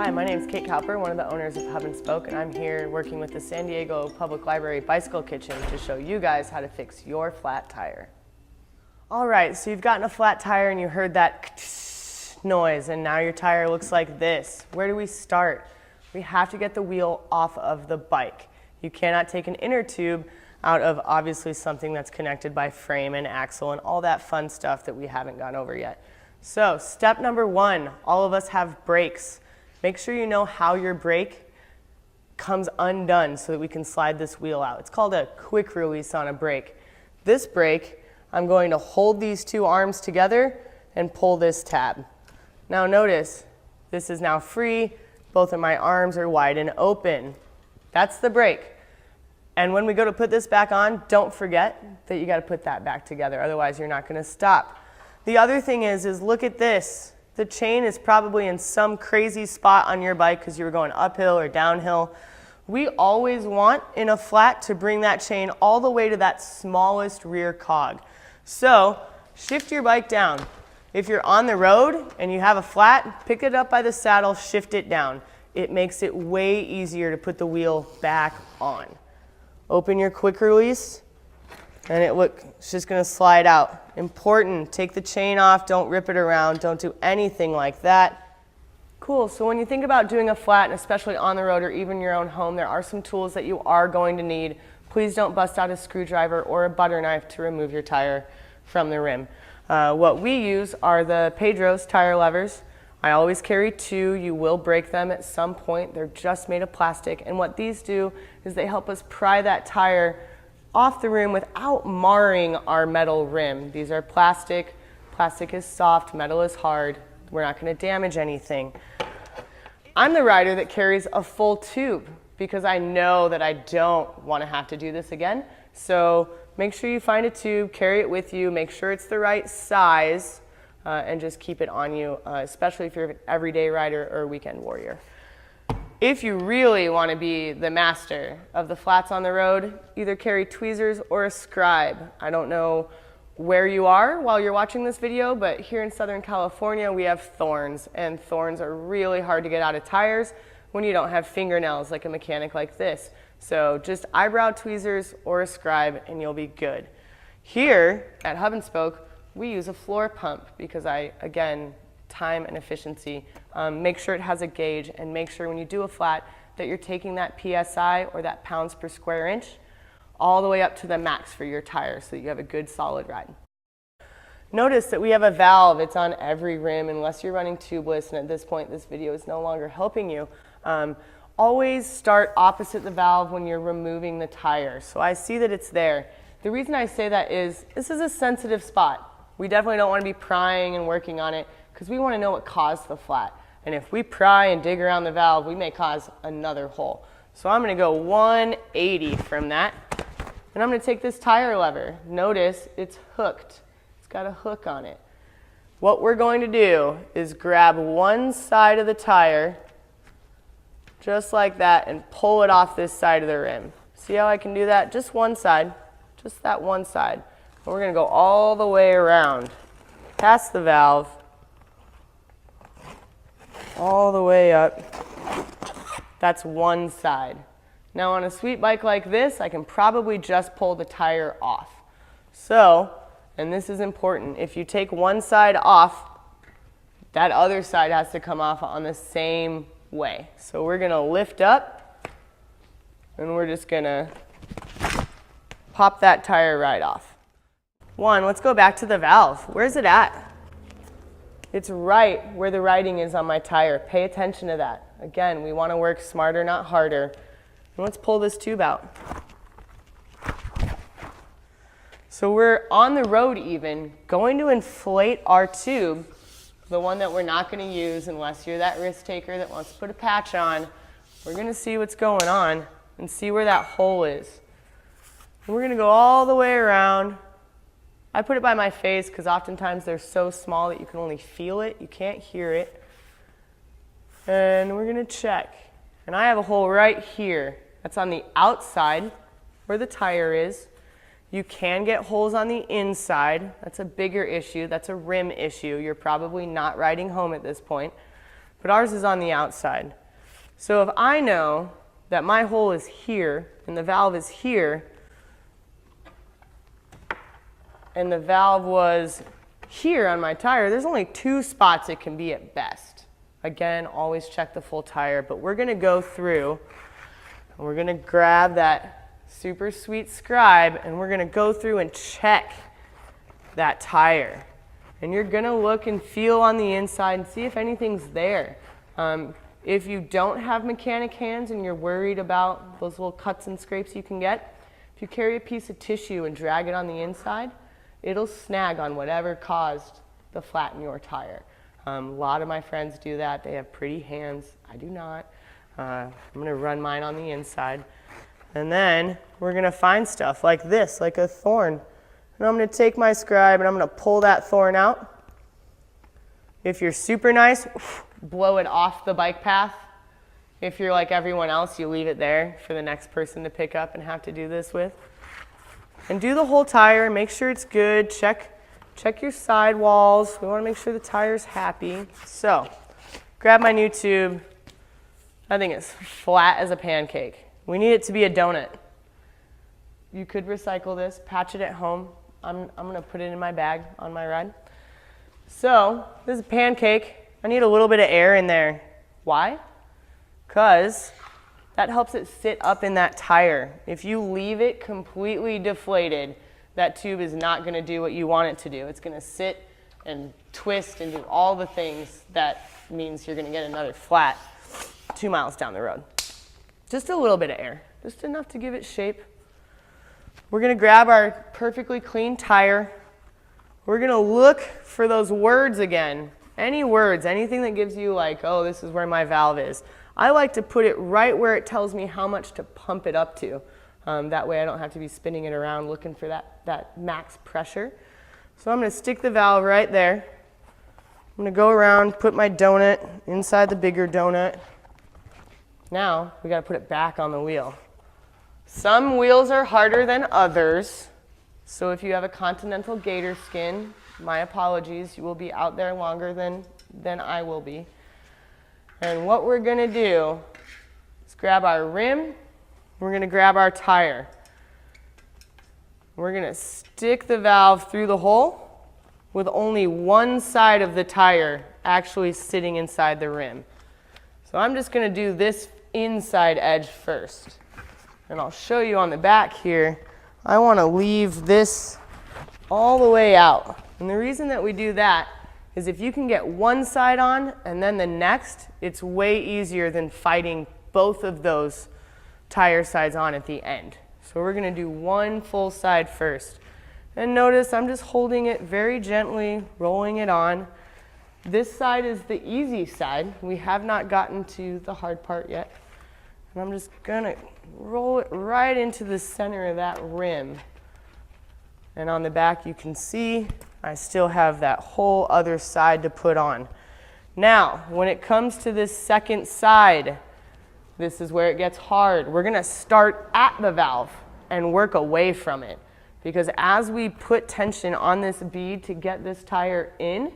Hi, my name is Cowper, one of the owners of Hub and Spoke, and I'm here working with the San Diego Public Library Bicycle Kitchen to show you guys how to fix your flat tire. All right, so you've gotten a flat tire and you heard that noise, and now your tire looks like this. Where do we start? We have to get the wheel off of the bike. You cannot take an inner tube out of obviously something that's connected by frame and axle and all that fun stuff that we haven't gone over yet. So step number one, all of us have brakes. Make sure you know how your brake comes undone so that we can slide this wheel out. It's called a quick release on a brake. This brake, I'm going to hold these two arms together and pull this tab. Now notice, this is now free. Both of my arms are wide and open. That's the brake. And when we go to put this back on, don't forget that you got to put that back together. Otherwise, you're not going to stop. The other thing is look at this. The chain is probably in some crazy spot on your bike because you were going uphill or downhill. We always want in a flat to bring that chain all the way to that smallest rear cog. So shift your bike down. If you're on the road and you have a flat, pick it up by the saddle, shift it down. It makes it way easier to put the wheel back on. Open your quick release, and it's just going to slide out. Important, take the chain off, don't rip it around, don't do anything like that. Cool, so when you think about doing a flat, and especially on the road or even your own home, there are some tools that you are going to need. Please don't bust out a screwdriver or a butter knife to remove your tire from the rim. What we use are the Pedro's tire levers. I always carry two. You will break them at some point. They're just made of plastic, and what these do is they help us pry that tire off the rim without marring our metal rim. These are plastic. Plastic is soft, metal is hard. We're not going to damage anything. I'm the rider that carries a full tube because I know that I don't want to have to do this again. So make sure you find a tube, carry it with you, make sure it's the right size, and just keep it on you, especially if you're an everyday rider or a weekend warrior. If you really want to be the master of the flats on the road, either carry tweezers or a scribe. I don't know where you are while you're watching this video, but here in Southern California we have thorns, and thorns are really hard to get out of tires when you don't have fingernails like a mechanic like this. So just eyebrow tweezers or a scribe and you'll be good. Here at Hub and Spoke, we use a floor pump because again, time and efficiency. Make sure it has a gauge, and make sure when you do a flat that you're taking that PSI or that pounds per square inch all the way up to the max for your tire so that you have a good solid ride. Notice that we have a valve. It's on every rim unless you're running tubeless, and at this point this video is no longer helping you. Always start opposite the valve when you're removing the tire. So I see that it's there. The reason I say that is this is a sensitive spot. We definitely don't want to be prying and working on it because we want to know what caused the flat. And if we pry and dig around the valve, we may cause another hole. So I'm going to go 180 from that. And I'm going to take this tire lever. Notice it's hooked. It's got a hook on it. What we're going to do is grab one side of the tire, just like that, and pull it off this side of the rim. See how I can do that? Just one side. Just that one side. And we're going to go all the way around, past the valve, all the way up. That's one side. Now on a sweet bike like this, I can probably just pull the tire off. So, and this is important, if you take one side off, that other side has to come off on the same way. So we're going to lift up, and we're just going to pop that tire right off. Let's go back to the valve. Where's it at? It's right where the writing is on my tire. Pay attention to that. Again, we want to work smarter, not harder. And let's pull this tube out. So we're on the road even, going to inflate our tube, the one that we're not going to use unless you're that risk taker that wants to put a patch on. We're going to see what's going on and see where that hole is. And we're going to go all the way around. I put it by my face because oftentimes they're so small that you can only feel it. You can't hear it. And we're going to check. And I have a hole right here. That's on the outside where the tire is. You can get holes on the inside. That's a bigger issue. That's a rim issue. You're probably not riding home at this point. but ours is on the outside. So if I know that my hole is here and the valve is here, and the valve was here on my tire, there's only 2 spots it can be at best. Again, always check the full tire, but we're going to go through and we're going to grab that super sweet scribe and we're going to go through and check that tire. And you're going to look and feel on the inside and see if anything's there. If you don't have mechanic hands and you're worried about those little cuts and scrapes you can get, if you carry a piece of tissue and drag it on the inside, it'll snag on whatever caused the flat in your tire. A lot of my friends do that. They have pretty hands. I do not. I'm going to run mine on the inside. And then we're going to find stuff like this, like a thorn. And I'm going to take my scribe and I'm going to pull that thorn out. If you're super nice, blow it off the bike path. If you're like everyone else, you leave it there for the next person to pick up and have to do this with. And do the whole tire, make sure it's good, check your sidewalls. We want to make sure the tire's happy. So, grab my new tube. I think it's flat as a pancake. We need it to be a donut. You could recycle this, patch it at home. I'm going to put it in my bag on my ride. So, this is a pancake. I need a little bit of air in there. Why? Because that helps it sit up in that tire. If you leave it completely deflated, that tube is not going to do what you want it to do. It's going to sit and twist and do all the things that means you're going to get another flat 2 miles down the road. Just a little bit of air, just enough to give it shape. We're going to grab our perfectly clean tire. We're going to look for those words again. Any words, anything that gives you like, oh, this is where my valve is. I like to put it right where it tells me how much to pump it up to. That way I don't have to be spinning it around looking for that max pressure. So I'm going to stick the valve right there. I'm going to go around, put my donut inside the bigger donut. Now we got to put it back on the wheel. Some wheels are harder than others. So if you have a continental gator skin, my apologies, you will be out there longer than I will be. And what we're going to do is grab our rim, we're going to grab our tire. We're going to stick the valve through the hole with only one side of the tire actually sitting inside the rim. So I'm just going to do this inside edge first. And I'll show you on the back here. I want to leave this all the way out. And the reason that we do that is if you can get one side on and then the next, it's way easier than fighting both of those tire sides on at the end. So we're going to do one full side first. And notice I'm just holding it very gently, rolling it on. This side is the easy side. We have not gotten to the hard part yet. And I'm just going to roll it right into the center of that rim. And on the back you can see I still have that whole other side to put on. Now, when it comes to this second side, this is where it gets hard. We're going to start at the valve and work away from it. Because as we put tension on this bead to get this tire in,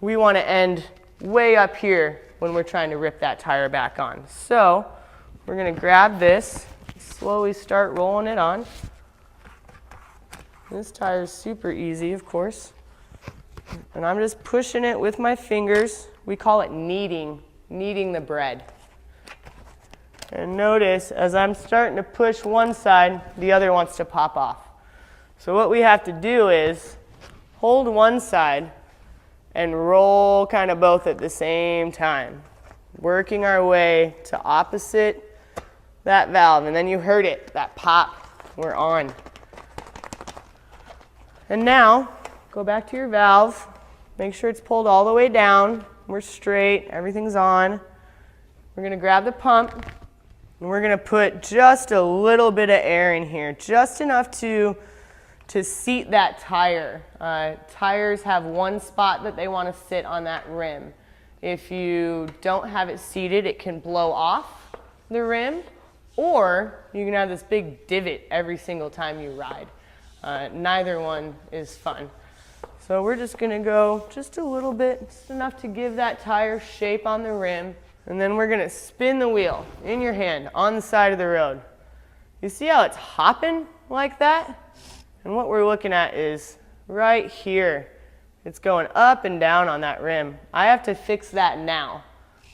we want to end way up here when we're trying to rip that tire back on. So we're going to grab this, slowly start rolling it on. This tire is super easy, of course. And I'm just pushing it with my fingers. We call it kneading the bread. And notice, as I'm starting to push one side, the other wants to pop off. So what we have to do is hold one side and roll kind of both at the same time, working our way to opposite that valve. And then you heard it, that pop, we're on. And now, go back to your valve, make sure it's pulled all the way down, we're straight, everything's on. We're going to grab the pump, and we're going to put just a little bit of air in here, just enough to seat that tire. Tires have one spot that they want to sit on that rim. If you don't have it seated, it can blow off the rim, or you can have this big divot every single time you ride. Neither one is fun. So we're just gonna go just a little bit, just enough to give that tire shape on the rim. And then we're gonna spin the wheel in your hand on the side of the road. You see how it's hopping like that? And what we're looking at is right here. It's going up and down on that rim. I have to fix that now.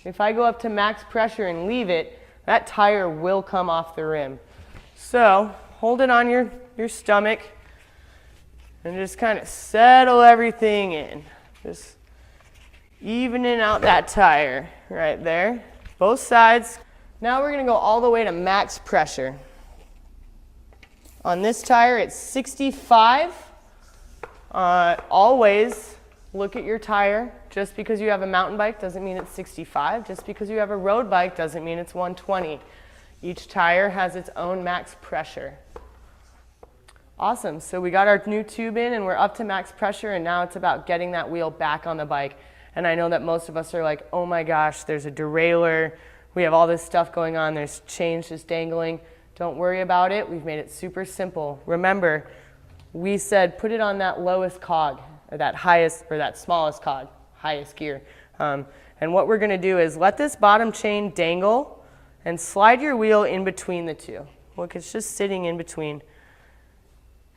If I go up to max pressure and leave it, that tire will come off the rim. So hold it on your stomach and just kind of settle everything in. Just evening out that tire right there, both sides. Now we're gonna go all the way to max pressure. On this tire, it's 65. Always look at your tire. Just because you have a mountain bike doesn't mean it's 65. Just because you have a road bike doesn't mean it's 120. Each tire has its own max pressure. Awesome, so we got our new tube in and we're up to max pressure, and now it's about getting that wheel back on the bike. And I know that most of us are like, oh my gosh, there's a derailleur. We have all this stuff going on. There's chains just dangling. Don't worry about it. We've made it super simple. Remember, we said put it on that lowest cog, or that highest, or that smallest cog, highest gear. And what we're gonna do is let this bottom chain dangle and slide your wheel in between the two. Look, it's just sitting in between.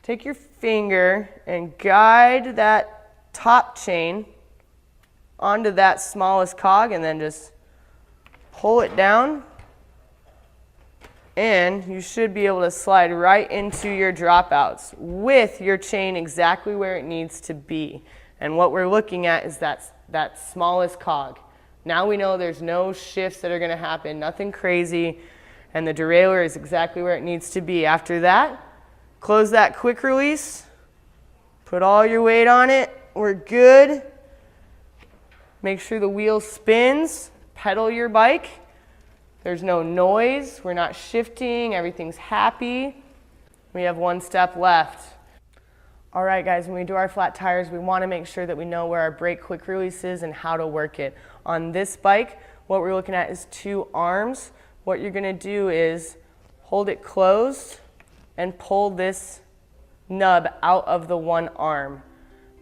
Take your finger and guide that top chain onto that smallest cog, and then just pull it down, and you should be able to slide right into your dropouts with your chain exactly where it needs to be. And what we're looking at is that smallest cog. Now we know there's no shifts that are going to happen, nothing crazy, and the derailleur is exactly where it needs to be. After that, close that quick release, put all your weight on it, we're good. Make sure the wheel spins, pedal your bike. There's no noise, we're not shifting, everything's happy. We have one step left. All right guys, when we do our flat tires, we want to make sure that we know where our brake quick release is and how to work it. On this bike, what we're looking at is two arms. What you're going to do is hold it closed and pull this nub out of the one arm.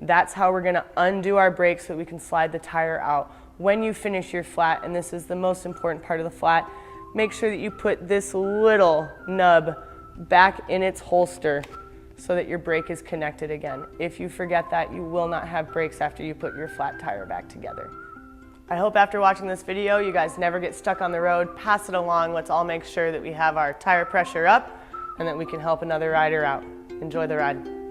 That's how we're going to undo our brakes so that we can slide the tire out. When you finish your flat, and this is the most important part of the flat, make sure that you put this little nub back in its holster so that your brake is connected again. If you forget that, you will not have brakes after you put your flat tire back together. I hope after watching this video, you guys never get stuck on the road. Pass it along. Let's all make sure that we have our tire pressure up and that we can help another rider out. Enjoy the ride.